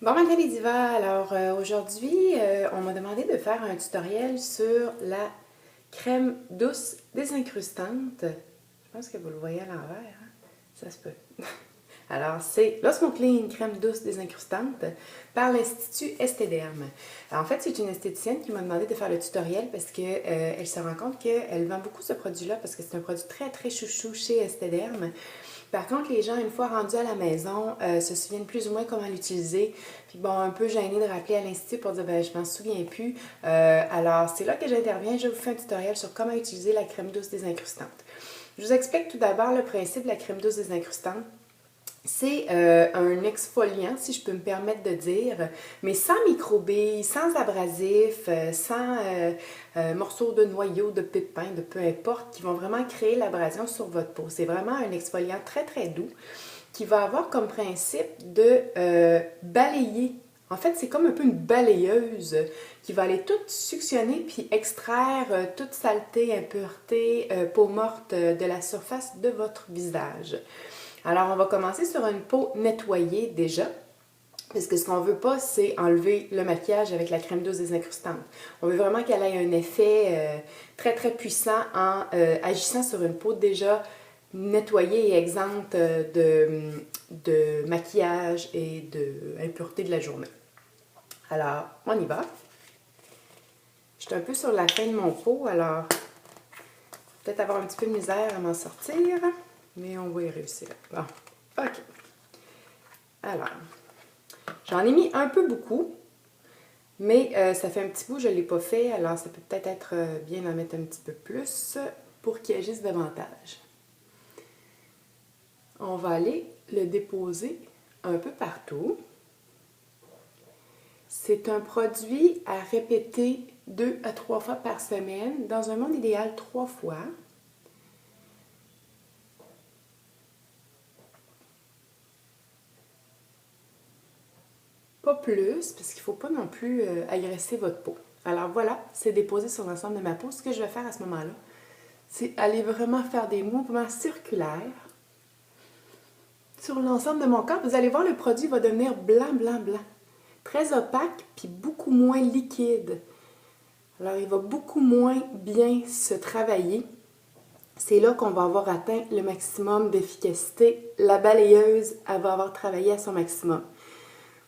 Bon matin les divas, alors aujourd'hui on m'a demandé de faire un tutoriel sur la crème douce désincrustante. Je pense que vous le voyez à l'envers, hein? Ça se peut. Alors c'est l'Osmoclean crème douce désincrustante par l'Institut Estéderm. En fait c'est une esthéticienne qui m'a demandé de faire le tutoriel parce qu'elle elle se rend compte qu'elle vend beaucoup ce produit-là parce que c'est un produit très très chouchou chez Estéderm. Par contre, les gens, une fois rendus à la maison, se souviennent plus ou moins comment l'utiliser. Puis bon, un peu gênée de rappeler à l'Institut pour dire, ben, je m'en souviens plus. Alors, c'est là que j'interviens. Je vous fais un tutoriel sur comment utiliser la crème douce désincrustante. Je vous explique tout d'abord le principe de la crème douce désincrustante. C'est un exfoliant, si je peux me permettre de dire, mais sans microbilles, sans abrasif, sans morceaux de noyaux, de pépins, de peu importe, qui vont vraiment créer l'abrasion sur votre peau. C'est vraiment un exfoliant très très doux qui va avoir comme principe de balayer. En fait, c'est comme un peu une balayeuse qui va aller tout suctionner puis extraire toute saleté, impureté, peau morte de la surface de votre visage. Alors, on va commencer sur une peau nettoyée déjà, parce que ce qu'on ne veut pas, c'est enlever le maquillage avec la crème douce désincrustante. On veut vraiment qu'elle ait un effet très très puissant en agissant sur une peau déjà nettoyée et exempte de maquillage et d'impureté de la journée. Alors, on y va. Je suis un peu sur la fin de mon pot, alors peut-être avoir un petit peu de misère à m'en sortir. Mais on va y réussir. Bon, ok. Alors, j'en ai mis un peu beaucoup, mais ça fait un petit bout que je ne l'ai pas fait, alors ça peut peut-être être bien d'en mettre un petit peu plus pour qu'il agisse davantage. On va aller le déposer un peu partout. C'est un produit à répéter 2 à 3 fois par semaine, dans un monde idéal 3 fois. Pas plus, parce qu'il ne faut pas non plus agresser votre peau. Alors voilà, c'est déposé sur l'ensemble de ma peau. Ce que je vais faire à ce moment-là, c'est aller vraiment faire des mouvements circulaires sur l'ensemble de mon corps. Vous allez voir, le produit va devenir blanc, blanc, blanc. Très opaque, puis beaucoup moins liquide. Alors, il va beaucoup moins bien se travailler. C'est là qu'on va avoir atteint le maximum d'efficacité. La balayeuse, elle va avoir travaillé à son maximum.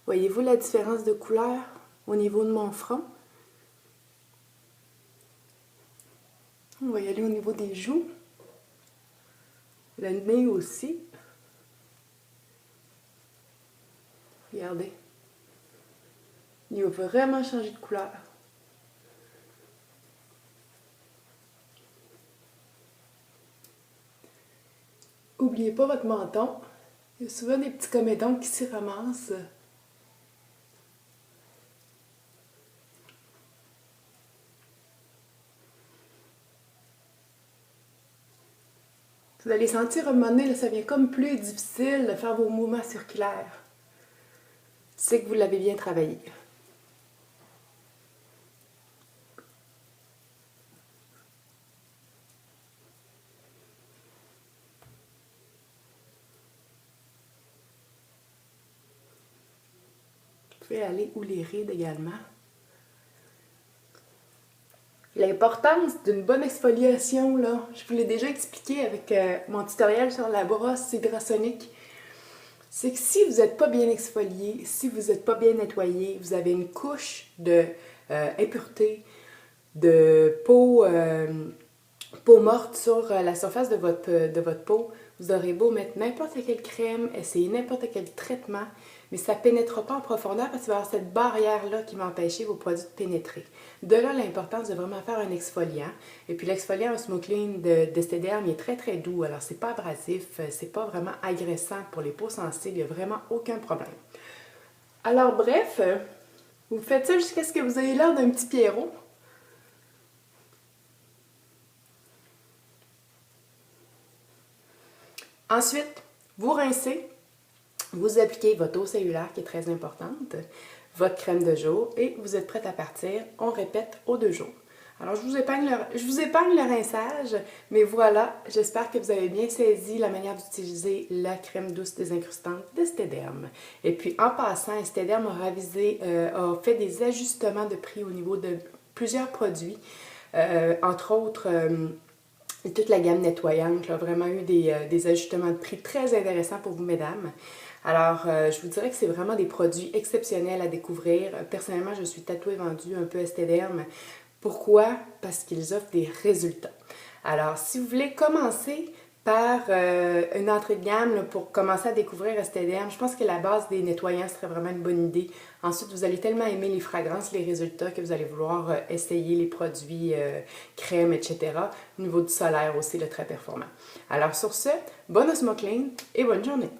Voyez-vous la différence de couleur au niveau de mon front? On va y aller au niveau des joues. Le nez aussi. Regardez. Il va vraiment changer de couleur. N'oubliez pas votre menton. Il y a souvent des petits comédons qui s'y ramassent. Vous allez sentir à un moment donné, là, ça devient comme plus difficile de faire vos mouvements circulaires. C'est que vous l'avez bien travaillé. Vous pouvez aller où les rides également. L'importance d'une bonne exfoliation, là, je vous l'ai déjà expliqué avec mon tutoriel sur la brosse hydrasonique, c'est que si vous n'êtes pas bien exfolié, si vous n'êtes pas bien nettoyé, vous avez une couche de impureté, de peau morte sur la surface de votre peau, vous aurez beau mettre n'importe quelle crème, essayer n'importe quel traitement, mais ça ne pénétrera pas en profondeur parce qu'il va y avoir cette barrière-là qui va empêcher vos produits de pénétrer. De là, l'importance de vraiment faire un exfoliant. Et puis l'exfoliant Osmoclean d'Estéderm, il est très très doux, alors c'est pas abrasif, c'est pas vraiment agressant pour les peaux sensibles, il n'y a vraiment aucun problème. Alors bref, vous faites ça jusqu'à ce que vous ayez l'air d'un petit Pierrot. Ensuite, vous rincez, vous appliquez votre eau cellulaire qui est très importante, votre crème de jour et vous êtes prête à partir. On répète aux 2 jours. Alors, je vous épargne le rinçage, mais voilà, j'espère que vous avez bien saisi la manière d'utiliser la crème douce désincrustante d'Esthederm. Et puis, en passant, Esthederm a fait des ajustements de prix au niveau de plusieurs produits, entre autres toute la gamme nettoyante, a vraiment eu des ajustements de prix très intéressants pour vous, mesdames. Alors, je vous dirais que c'est vraiment des produits exceptionnels à découvrir. Personnellement, je suis tatouée vendue un peu Esthederm. Pourquoi? Parce qu'ils offrent des résultats. Alors, si vous voulez commencer par une entrée de gamme là, pour commencer à découvrir Esthederm, je pense que la base des nettoyants serait vraiment une bonne idée. Ensuite, vous allez tellement aimer les fragrances, les résultats que vous allez vouloir essayer les produits crème, etc. Au niveau du solaire aussi, le très performant. Alors sur ce, bonne osmoclean et bonne journée!